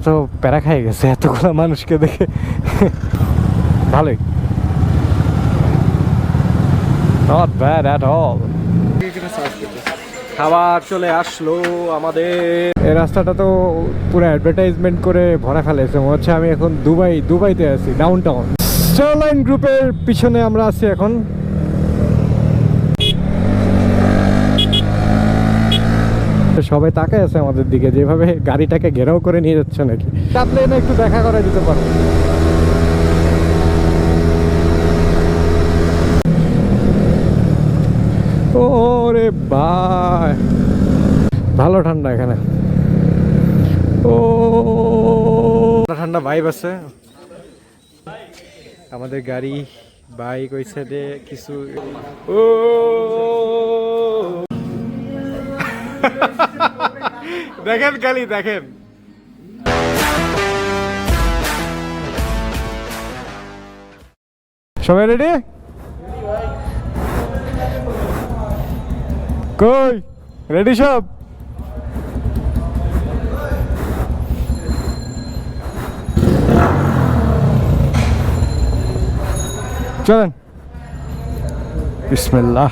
তো প্যারা খাই গেছে এতগুলো মানুষকে দেখে। ভালোই, নট ব্যাড অ্যাট অল। খাবার চলে আসলো আমাদের। এই রাস্তাটা তো পুরো অ্যাডভার্টাইজমেন্ট করে ভরা ফেলেছে, মনে হচ্ছে আমি এখন দুবাইতে আছি, ডাউন টাউন। স্টারলাইন গ্রুপের পিছনে আমরা আছি এখন। সবাই তাকায় আছে আমাদের দিকে, যেভাবে গাড়িটাকে ঘেরাও করে নিয়ে যাচ্ছে নাকি। চাপলে না একটু দেখা করে দিতে পারো। ওরে ভাই, ভালো ঠান্ডা এখানে। ও ঠান্ডা ভাইব আছে। আমাদের গাড়ি বাইক ওই সাইডে কিছু। ও দেখেন গালি, দেখেন সবাই রেডি? কই রেডি সব? চলেন, বিসমিল্লাহ।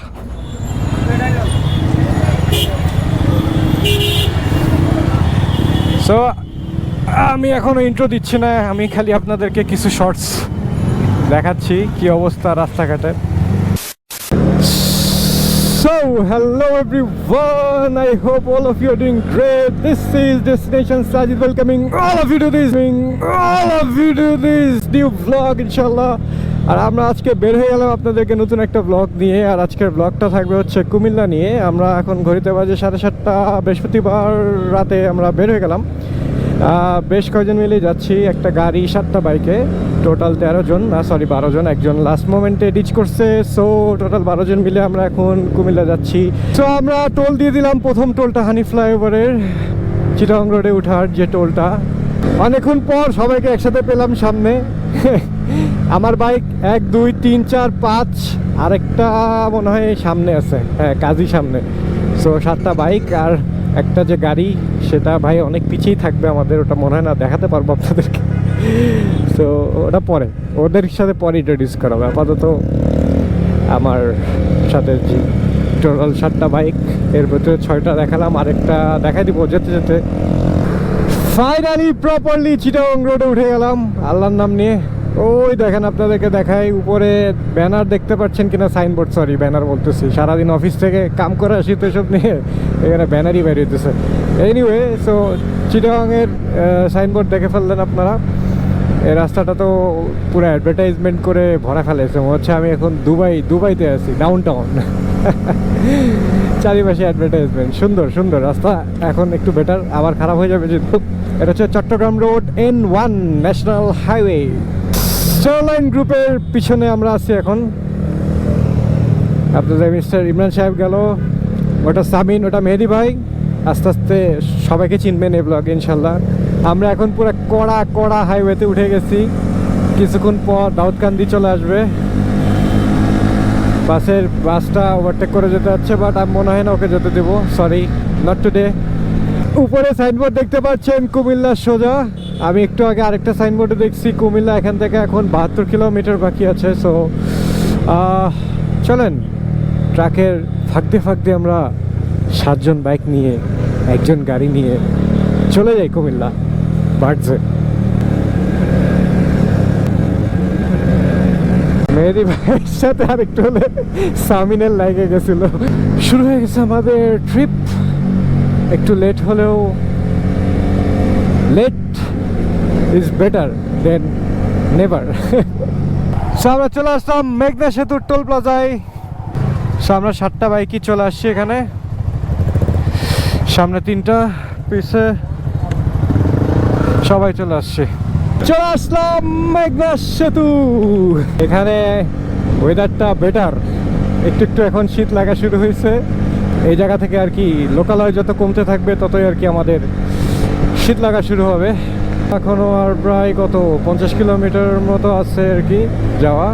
সো আমি এখনো ইন্ট্রো দিচ্ছি না, আমি খালি আপনাদেরকে কিছু শর্টস দেখাচ্ছি কি অবস্থা রাস্তাঘাটে। So, hello everyone, I hope all of you are doing great. This is Destination Sajid welcoming all of you to this new vlog inshallah. আর আমরা আজকে বের হয়ে গেলাম আপনাদেরকে নতুন একটা ব্লগ নিয়ে। আর আজকের ব্লগটা থাকবে হচ্ছে কুমিল্লা নিয়ে। আমরা এখন ঘড়িতে বাজে 7:30, বৃহস্পতিবার রাতে আমরা বের হয়ে গেলাম। বেশ কয়েকজন মিলে যাচ্ছি, একটা গাড়ি 7টা বাইকে, টোটাল 13 জন, না সরি 12 জন, একজন লাস্ট মোমেন্টে ডিচ করছে। সো টোটাল 12 জন মিলে আমরা এখন কুমিল্লা যাচ্ছি। সো আমরা টোল দিয়ে দিলাম, প্রথম টোলটা হানি ফ্লাইওভারের চিটাগং রোডে উঠার যে টোলটা। অনেকক্ষণ পর সবাইকে একসাথে পেলাম সামনে। আমার বাইক 1 2 3 4 5, আরেকটা মনে হয় সামনে আছে, হ্যাঁ কাজী সামনে। সো 7টা বাইক আর একটা যে গাড়ি সেটা ভাই অনেক পিছিয়ে থাকবে আমাদের, ওটা মনে হয় না দেখাতে পারবো আপনাদেরকে। সো ওটা পরে, ওদের সাথে পরে ইন্ট্রোডিউস করাবো। আপাতত আমার সাথে যে টোটাল 7টা বাইক, এর ভিতরে 6টা দেখালাম, আরেকটা দেখাই দিব যেতে যেতে। ফাইনালি প্রপারলি চিটাগং রোডে উঠে গেলাম আল্লাহর নাম নিয়ে। ওই দেখেন, আপনাদেরকে দেখাই, উপরে ব্যানার দেখতে পাচ্ছেন কিনা, সাইনবোর্ড, সরি ব্যানার বলতেছি, সারাদিন অফিস থেকে কাম করে আসি তো এসব নিয়ে, এখানে ব্যানারই বেরিয়েছে। এনিওয়ে, সো চিটাগংয়ের সাইনবোর্ড দেখে ফেললেন আপনারা। এই রাস্তাটা তো পুরো অ্যাডভার্টাইজমেন্ট করে ভরা ফেলেছে, মনে হচ্ছে আমি এখন দুবাইতে আছি, ডাউন টাউন। চারিপাশে অ্যাডভার্টাইজমেন্ট, সুন্দর সুন্দর রাস্তা। এখন একটু বেটার, আবার খারাপ হয়ে যাবে যেহেতু। এটা হচ্ছে Chittagong road, N1 national highway. Starline গ্রুপের পিছনে আমরা আছি এখন। আপনাদের মিস্টার ইমরান সাহেব গেল, ওটা সামিন, ওটা মেহেদি ভাই। আস্তে আস্তে সবাইকে চিনবেন এই ব্লগে ইনশাল্লাহ। আমরা এখন পুরো কড়া হাইওয়েতে উঠে গেছি, কিছুক্ষণ পর দাউদকান্দি চলে আসবে। বাসটা ওভারটেক করে যেতে যাচ্ছে, বাট আমি মনে হয় না ওকে যেতে দেবো, সরি নট টুডে। উপরে সাইনবোর্ড দেখতে পাচ্ছেন কুমিল্লা সোজা। আমি একটু আগে আরেকটা সাইনবোর্ডে দেখছি কুমিল্লা এখান থেকে এখন 72 কিলোমিটার বাকি আছে। সো চলেন, ট্রাকের ফাঁকতে আমরা 7 জন বাইক নিয়ে, একজন গাড়ি নিয়ে চলে যাই কুমিল্লা বাড়ছে। মেহেদি ভাইয়ের সাথে আরেকটু হলে সামিনের লাইগে গেছিল। শুরু হয়ে গেছে আমাদের ট্রিপ, একটু লেট হলেও late is better than never. So আমরা চলে আসলাম মেঘনা সেতুর টোল প্লাজায়। সো আমরা 7টা বাইকই চলে আসছি এখানে, সামনে 3টা, পিছে সবাই চলে আসছে। চলে আসলাম মেঘনা সেতু। এখানে ওয়েদারটা বেটার, একটু এখন শীত লাগা শুরু হয়েছে। এই জায়গা থেকে আর কি লোকালয় যত কমতে থাকবে ততই আর কি আমাদের শীত লাগা শুরু হবে। এখনো আর প্রায় 50 কিলোমিটার মতো আছে আর কি যাওয়া।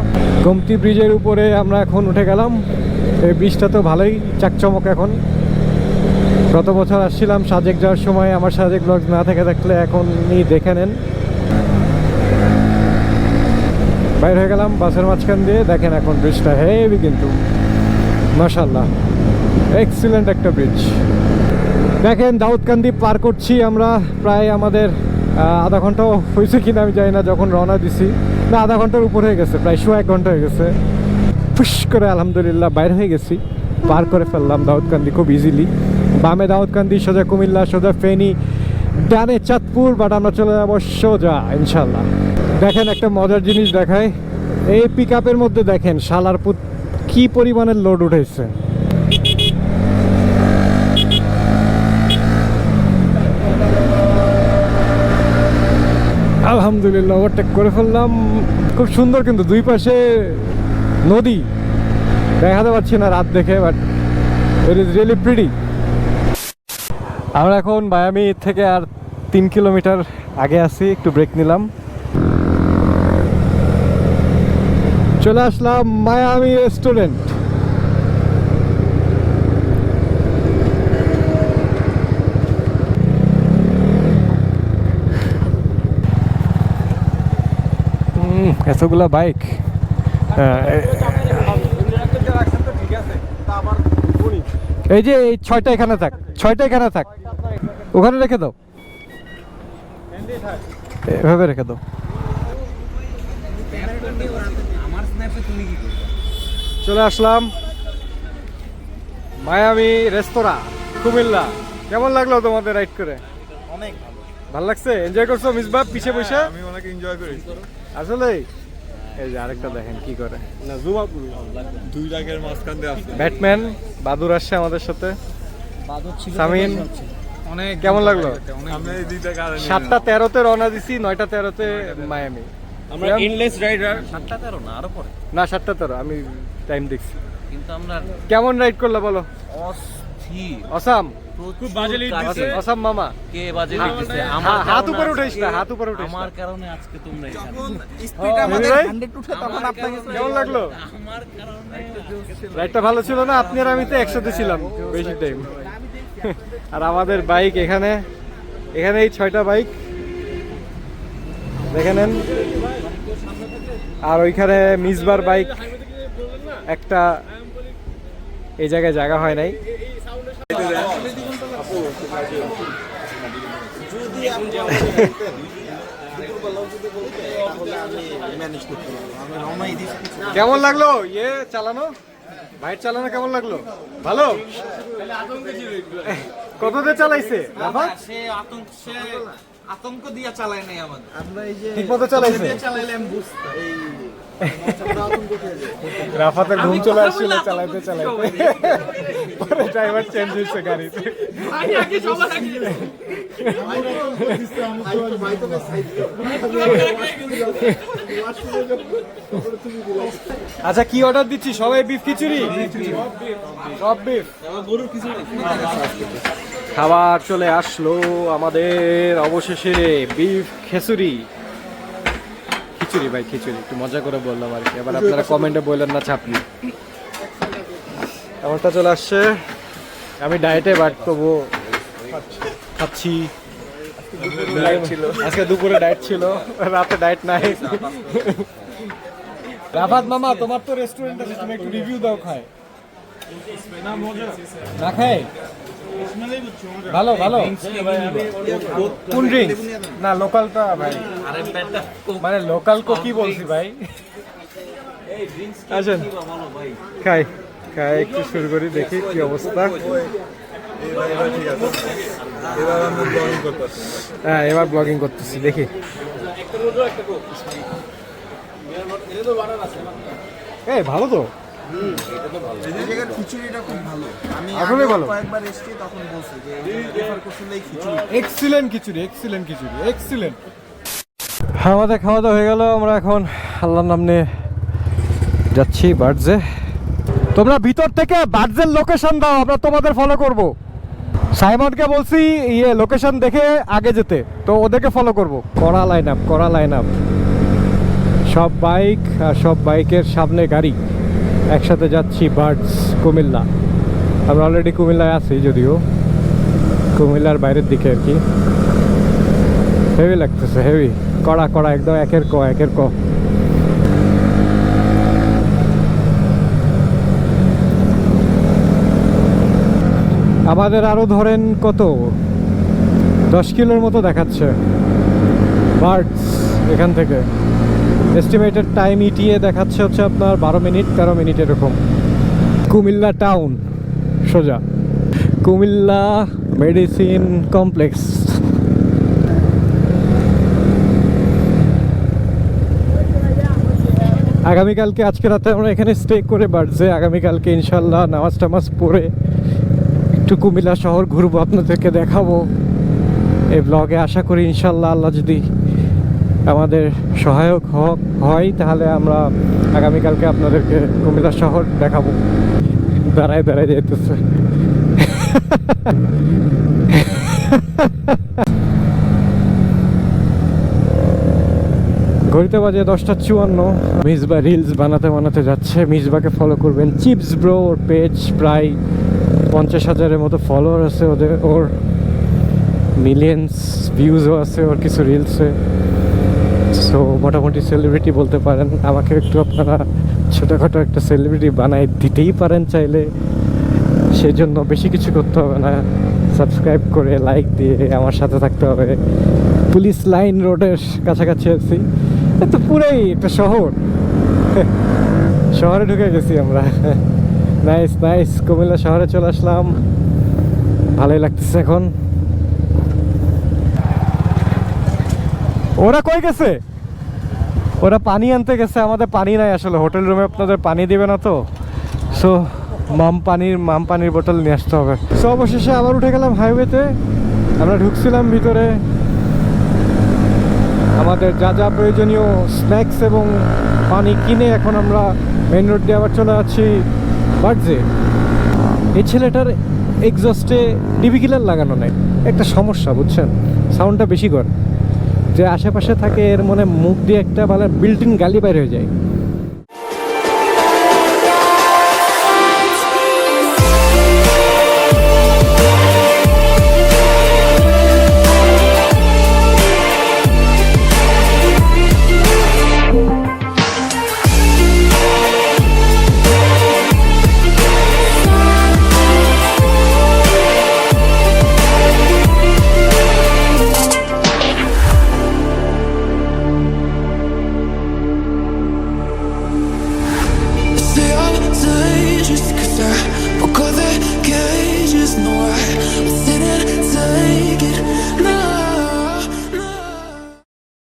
গোমতী ব্রিজের উপরে আমরা এখন উঠে গেলাম। এই ব্রিজটা তো ভালোই চাকচমক এখন। গত বছর আসছিলাম সাজেক যাওয়ার সময়, আমার সাজেক ব্লগ না থেকে থাকলে এখনই দেখে নেন। বাইর হয়ে গেলাম বাসের মাঝখান দিয়ে, দেখেন এখন ব্রিজটা হেভি কিন্তু মাশাআল্লাহ, এক্সিলেন্ট একটা ব্রিজ। দেখেন দাউদকান্দি পার করছি আমরা, প্রায় আমাদের আধা ঘন্টাও হয়েছে কিনা আমি জানি না, যখন রওনা দিছি না আধা ঘন্টার উপর হয়ে গেছে, প্রায় 1 ঘন্টা হয়ে গেছে। ফুস করে আলহামদুলিল্লাহ বাইর হয়ে গেছি, পার করে ফেললাম দাউদকান্দি খুব ইজিলি। বামে দাউদকান্দি, সোজা কুমিল্লা, সোজা ফেনী, ডানে চাঁদপুর, বাট আমরা চলে যাবো সোজা ইনশাল্লাহ। দেখেন একটা মজার জিনিস দেখায়, এই পিক আপের মধ্যে দেখেন শালার পুত কি পরিমাণের লোড উঠেছে। আলহামদুলিল্লাহ ওভারটেক করে ফেললাম। খুব সুন্দর কিন্তু দুই পাশে নদী, দেখাতে পারছি না রাত দেখে, but it is really pretty. আমরা এখন মায়ামি থেকে আর 3 কিলোমিটার আগে আছি, একটু ব্রেক নিলাম, চলে আসলাম মায়ামি রেস্টুরেন্ট। এতগুলা বাইক, এই যে এই 6টা এখানে থাক, 6টা এখানে থাক, ওখানে রেখে দাও, এভাবে রেখে দাও। চলে আসলাম মায়ামি রেস্তোরাঁ কুমিল্লা। কেমন লাগলো তোমাদের রাইড করে? অনেক ভালো, ভালো লাগছে? এনজয় করছো মিসবাহ পিছে বসে? আমি অনেক এনজয় করি আসলে। এই যে আরেকটা দেখেন কি করে, না জুম আপ করি, দুই জায়গার মাঝখান দিয়ে আসছে ব্যাটম্যান বাদুর আসছে আমাদের সাথে, বাদর ছিল সামিন। অনেক কেমন লাগলো? আমরা এই দুইটা কারণে 7:13-তে রওনা দিছি, 9:13-তে মায়ামি। আমরা ইনলেস রাইডার 7:13 না আরো পরে, না 7:13, আমি টাইম দেখছি। কিন্তু আমরা কেমন রাইড করলা বলো? অস্থির অসাম, খুব বাজে লিড দিছে। অসাম মামা। কে বাজে দিতেছে হাত উপরে উঠাইস না, হাত উপরে উঠাইস না। আমার কারণে আজকে তোমরা এখানে, স্পিড আমাদের 100 উঠে তখন আপনাকে কেমন লাগলো? আমার কারণে রাইডটা ভালো ছিল না? আপনি আর আমি তো একসাথে ছিলাম বেশি টাইম। আর আমাদের বাইক এখানে, এখানে এই 6টা বাইক দেখে নেন। আর ওইখানে মিসবার বাইক একটা, এই জায়গায় জায়গা হয় নাই। কেমন লাগলো ইয়ে চালানো, বাইক চালানো কেমন লাগলো? ভালো? কততে চালাইছে? সে আতঙ্ক দিয়া চালায় নাই আমাদের, আমরা এই যে ঠিক মতো চালাইছে? চালাইলে আমি বুঝতে এই রাফাতের ঘুম চলে আসছিল চালাইতে চালাইতে, পরে ড্রাইভার চেঞ্জ হয়েছে গাড়িতে। আচ্ছা কি অর্ডার দিচ্ছি? সবাই বিফ খিচুড়ি, সব বিফ। খাবার চলে আসলো আমাদের অবশেষে, বিফ খিচুড়ি। খিচুড়ি ভাই খিচুড়ি, একটু মজা করে বললাম আর কি, এবার আপনারা কমেন্টে বললেন না ছাপনি। এমনটা চলে আসছে, আমি ডায়েটে বাট তবু খাচ্ছি। আজকে দুপুরে ডায়েট ছিল, রাতে ডায়েট নাই। রাফাত মামা তোমার তো রেস্টুরেন্ট আছে, তুমি একটু রিভিউ দাও। খায় না খায়? ভালো ভালো। কোন ড্রিঙ্কস? না লোকালটা ভাই, মানে লোকাল কো কি বলছি ভাই। আসেন খাই খাই, একটু শুরু করি, দেখি কি অবস্থা। হ্যাঁ এবার ব্লগিং করতেছি, দেখি। এই ভালো তো, খিচুড়িটা খুব ভালো। আমি আসলে ভালো, কয়েকবার এসেছি তখন বলছি যে রেফার করছিল এই খিচুড়ি। এক্সিলেন্ট খিচুড়ি, এক্সিলেন্ট খিচুড়ি, এক্সিলেন্ট। আমাদের খাওয়া দাওয়া হয়ে গেল, আমরা এখন আল্লাহর নাম নিয়ে যাচ্ছি বার্ডসে। তোমরা ভিতর থেকে বার্ডসের লোকেশন দাও, আমরা তোমাদের ফলো করব। সাইমনকে বলছি ইয়ে লোকেশন দেখে আগে যেতে, তো ওদেরকে ফলো করব। কড়া লাইন আপ, কড়া লাইন আপ, সব বাইক আর সব বাইকের সামনে গাড়ি, একসাথে যাচ্ছি বার্ডস কুমিল্লা। আমরা অলরেডি কুমিল্লায় আছি যদিও, কুমিল্লার বাইরের দিকে আর কি। হেভি লাগতেছে, হেভি কড়া কড়া একদম একের ক। আমাদের আরো ধরেন কত 10 কিলোর মতো দেখাচ্ছে বার্ডস এখান থেকে। এস্টিমেটেড টাইম ইটিএ দেখাচ্ছে হচ্ছে আপনার 12 মিনিট 13 মিনিট এরকম। কুমিল্লা টাউন সোজা, কুমিল্লা মেডিসিন কমপ্লেক্স। আগামীকালকে আজকে রাতে আমরা এখানে স্টে করে বাড়ছে। আগামীকালকে ইনশাল্লাহ নামাজ টামাজ পড়ে একটু কুমিল্লা শহর ঘুরবো, আপনাদেরকে দেখাবো এই ব্লগে। আশা করি ইনশাল্লাহ আল্লাহ যদি আমাদের সহায়ক হয় তাহলে আমরা আগামীকালকে আপনাদেরকে কুমিল্লা শহর দেখাবো। দাঁড়ায় যেতেছে ঘড়িতে বাজে 10:54। মিসবা রিলস বানাতে যাচ্ছে। মিসবাকে ফলো করবেন, চিপস ব্রো ওর পেজ প্রায় 50,000-এর মতো ফলোয়ার আছে ওর মিলিয়ন্স ভিউজও আছে ওর কিছু রিলসে। সো মোটামুটি সেলিব্রিটি বলতে পারেন। আমাকে একটু আপনারা ছোটোখাটো একটা সেলিব্রিটি বানাই দিতেই পারেন চাইলে, সেই জন্য বেশি কিছু করতে হবে না। সাবস্ক্রাইব করে লাইক দিয়ে আমার সাথে থাকতে হবে। পুলিশ লাইন রোডের কাছাকাছি আছি, তো পুরাই একটা শহরে ঢুকে গেছি আমরা। নাইস কুমিল্লা শহরে চলে আসলাম, ভালোই লাগতেছে এখন। ওরা কই গেছে? ওরা পানি আনতে গেছে, আমাদের পানি নাই আসলে। হোটেল রুমে আপনাদের পানি দিবে না তো, সো মাম পানির বোতল নিয়ে আসতে হবে। সো অবশেষে আবার উঠে গেলাম হাইওয়েতে। আমরা ঢুকছিলাম ভিতরে, আমাদের যা প্রয়োজনীয় স্ন্যাক্স এবং পানি কিনে এখন আমরা মেইন রোড দিয়ে আবার চলে যাচ্ছি বার্ডসে। এই ছেলেটার এক্সস্টে ডিবি কিলার লাগানো নেই, একটা সমস্যা বুঝছেন, সাউন্ডটা বেশি করে। যে আশেপাশে থাকে এর মনে মুখ দিয়ে একটা ভালো বিল্ট-ইন গালি বাইর হয়ে যায়।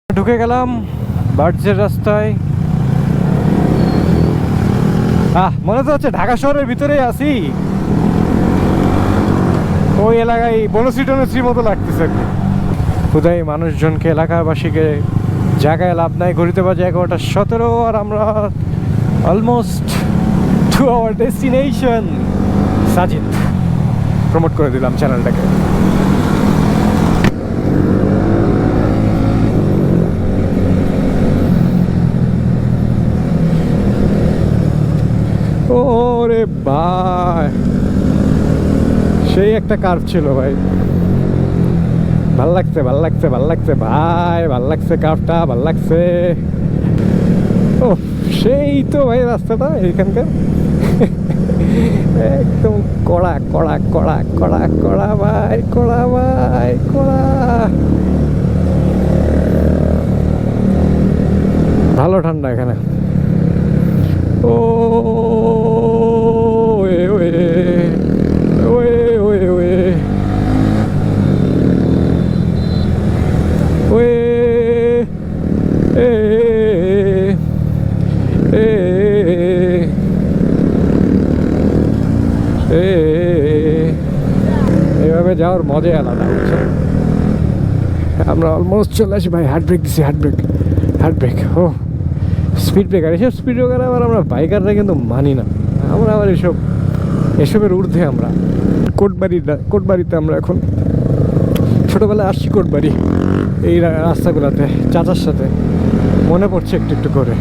ঢুকে গেলাম বার্ডসের রাস্তায়। মনে তো হচ্ছে ঢাকা শহরের ভিতরেই আছি। ওই এলাকায় বনশ্রী মতো লাগতেছে। খুদাই মানুষজনকে, এলাকাবাসীকে জায়গায় লাভ নাই। ঘড়িতে বাজে 11:17 আর আমরা almost to our destination. Sajid promote করে দিলাম চ্যানেলটাকে। ওরে ভাই, সেই একটা কার্ভ ছিল ভাই। ভাল লাগছে ভাই, ভাল লাগছে কার্ভটা, ভাল লাগছে। ও সেই তো ভাই রাস্তাটা এইখানকার একদম কড়া ভাই, কড়া। ভালো ঠান্ডা এখানে। ও এইভাবে যাওয়ার মজাই আলাদা। আমরা অলমোস্ট চলে আসি ভাই। হার্ট ব্রেক দিছি, হার্ট ব্রেক। ও স্পিড ব্রেকার, এসব স্পিড ব্রেকার আবার আমরা বাইকাররা কিন্তু মানি না। আমরা আবার এসবের ঊর্ধ্বে। আমরা কোটবাড়িতে আমরা এখন ছোটোবেলায় আসছি কোটবাড়ি এই রাস্তাগুলোতে চাচার সাথে, মনে পড়ছে একটু করে।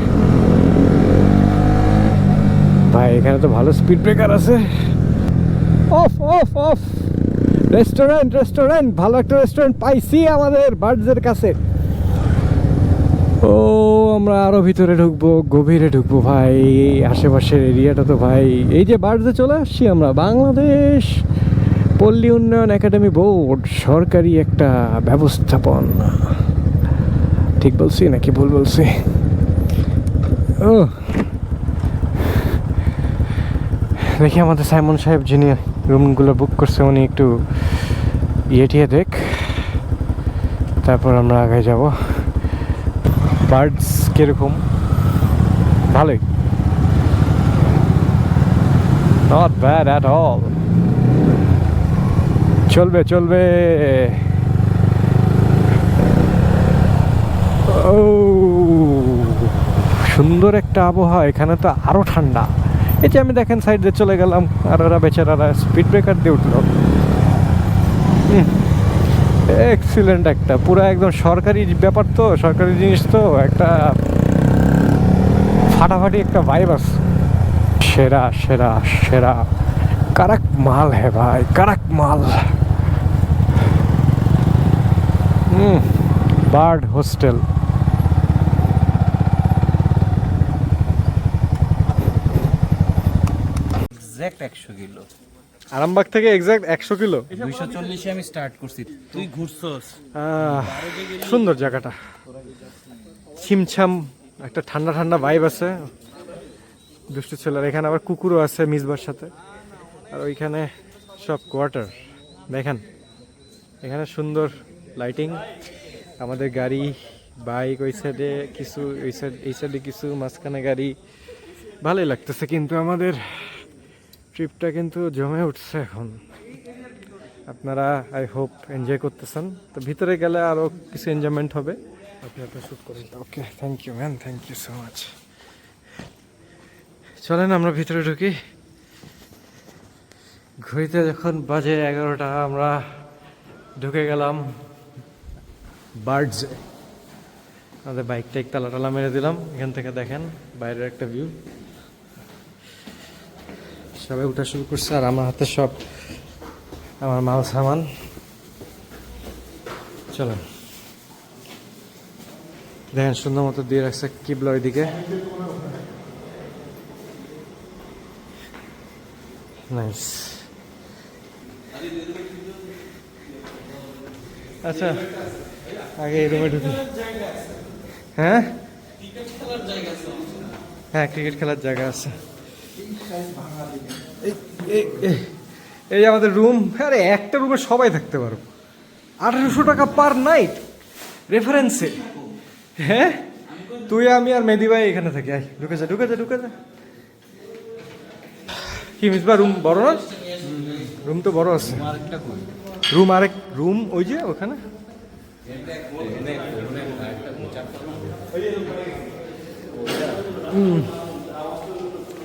ভাই এখানে তো ভালো স্পিড ব্রেকার আছে। অফ রেস্টুরেন্ট ভালো একটা রেস্টুরেন্ট পাইছি আমাদের বার্ডসের কাছে। ও আমরা আরো ভিতরে ঢুকবো, গভীরে ঢুকবো ভাই। এই আশেপাশের এরিয়াটা তো ভাই, এই যে বার্ডসে চলে আসছি আমরা, বাংলাদেশ পল্লী উন্নয়ন একাডেমি বোর্ড, সরকারি একটা ব্যবস্থাপনা। ঠিক বলছি নাকি ভুল বলছি? ও দেখি আমাদের সাইমন সাহেব যিনি রুমগুলো বুক করছে উনি একটু টিয়ে দেখ, তারপর আমরা আগে যাব। বার্ডস কিরকম? ভালোই, নট ব্যাড অ্যাট অল। চলবে চলবে। ও সুন্দর একটা আবহাওয়া, এখানে তো আরো ঠান্ডা। এই যে আমি দেখেন সাইড দিয়ে চলে গেলাম, আর ওরা বেচারারা স্পিড ব্রেকার দিয়ে উঠলো। এক্সিলেন্ট একটা, পুরো একদম সরকারি ব্যাপার তো, সরকারি জিনিস তো, একটা ফাটাফাটি একটা ভাইব আছে। সেরা সেরা সেরা, কারাক মাল হে ভাই, কারাক মাল। Bird hostel. Exact 100 kilo. Arambagh থেকে এক্সাক্ট 100 কিলো। 240 আমি স্টার্ট করছি, তুই ঘুরছস। সুন্দর জায়গাটা, ছিমছাম একটা ঠান্ডা ঠান্ডা ভাইব আছে। দুষ্টু ছেলের এখানে আবার কুকুরও আছে মিসবার সাথে। আর ওইখানে সব কোয়ার্টার দেখেন, এখানে সুন্দর লাইটিং। আমাদের গাড়ি বাইক ওই সাইডে কিছু, এই সাইডে কিছু, মাঝখানে গাড়ি। ভালোই লাগতেছে কিন্তু আমাদের ট্রিপটা কিন্তু জমে উঠছে এখন। আপনারা আই হোপ এনজয় করতেছেন। তো ভিতরে গেলে আরও কিছু এনজয়মেন্ট হবে। আপনি আপনার শ্যুট করেন। Okay, thank you man, thank you so much. চলেন আমরা ভিতরে ঢুকি। ঘড়িতে যখন বাজে 11টা, আমরা ঢুকে গেলাম বার্ডসে। আমাদের বাইকটা তালা টালা মেরে দিলাম। এখান থেকে দেখেন বাইরের একটা ভিউ। সবাই উঠা শুরু করছে, আর আমার হাতে সব আমার মাল সামান। চলেন, দেখেন সুন্দর মতো দিয়ে রাখছে কিবলা ওইদিকে। নাইস। আচ্ছা, আগে এই রুমে ঢুকি। হ্যাঁ হ্যাঁ, ক্রিকেট খেলার জায়গা আছে। এই আমাদের রুম। আরে একটা রুমে সবাই থাকতে পারো। 1800 টাকা পার নাইট রেফারেন্সে। হ্যাঁ, তুই আমি আর মেদি ভাই এখানে থাকি। আয় ঢুকে যা ঢুকে যা ঢুকে যা। কি মিসবা, রুম বড় না? রুম তো বড় আছে। রুম আরেক রুম ওই যে ওখানে।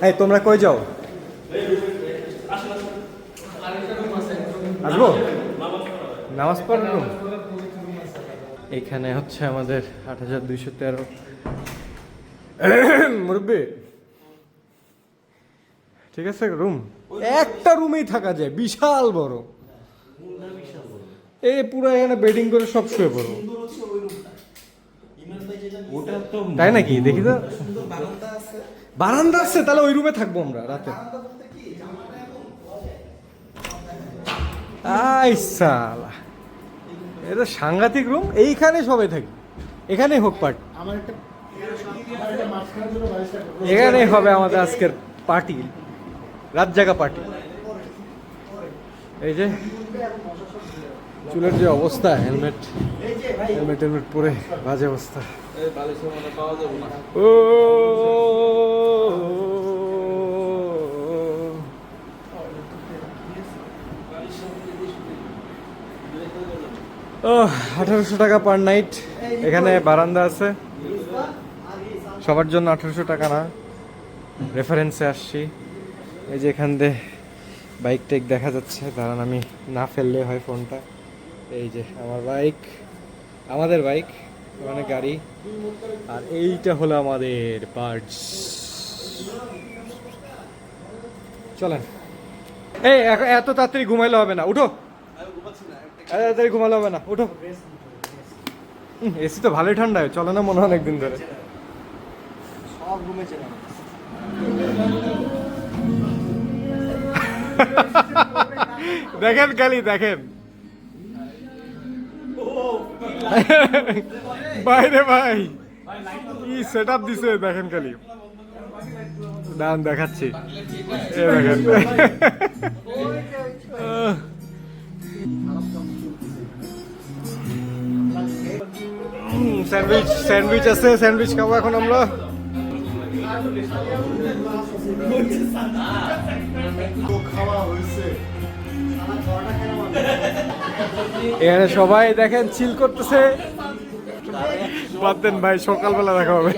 এই তোমরা কই যাও? আসবো নামাজ পড়ার রুম। এখানে হচ্ছে আমাদের 8213 মুরব্বী। ঠিক আছে, রুম একটা রুমেই থাকা যায়, বিশাল বড়। এই পুরো এখানে বেডিং করে সব শুয়ে পড়বো। তাই নাকি? দেখি তো, বারান্দা আছে, তাহলে ওই রুমে থাকবো আমরা রাতে। আই সালা, এটা সাংঘাতিক রুম। এইখানে সবাই থাকি, এখানেই হোক পার্টি। এখানেই হবে আমাদের আজকের পার্টি, রাত জাগা পার্টি। এই যে চুলের যে অবস্থা, হেলমেট পরে বাজে অবস্থা। ও 1800 টাকা পার নাইট। এখানে বারান্দা আছে সবার জন্য। 1800 টাকা না, রেফারেন্সে আসছি। এই যে এখান দিয়ে বাইক টেক দেখা যাচ্ছে। দাঁড়ান, আমি না ফেললে হয় ফোনটা। এই যে আমার বাইক, আমাদের বাইক, ওখানে গাড়ি, আর এইটা হলো আমাদের বার্ডস। চলেন। এই এত তাড়াতাড়ি ঘুমাইলে হবে না, উঠো তাড়াতাড়ি ঘুমালে হবে না, উঠো। এসি তো ভালোই ঠান্ডা, চলে না মনে হয় অনেকদিন ধরে। সব রুমে চেনা দেখেন খালি দেখেন বাইরে ভাই কি সেট আপ দিছে দেখেন খালি। দান দেখাচ্ছি, এ দেখেন স্যান্ডউইচ স্যান্ডউইচ আছে, স্যান্ডউইচ খাবো এখন আমরা। এখানে সবাই দেখেন চিল করতেছে। বাদ দেন ভাই, সকালবেলা দেখা হবে।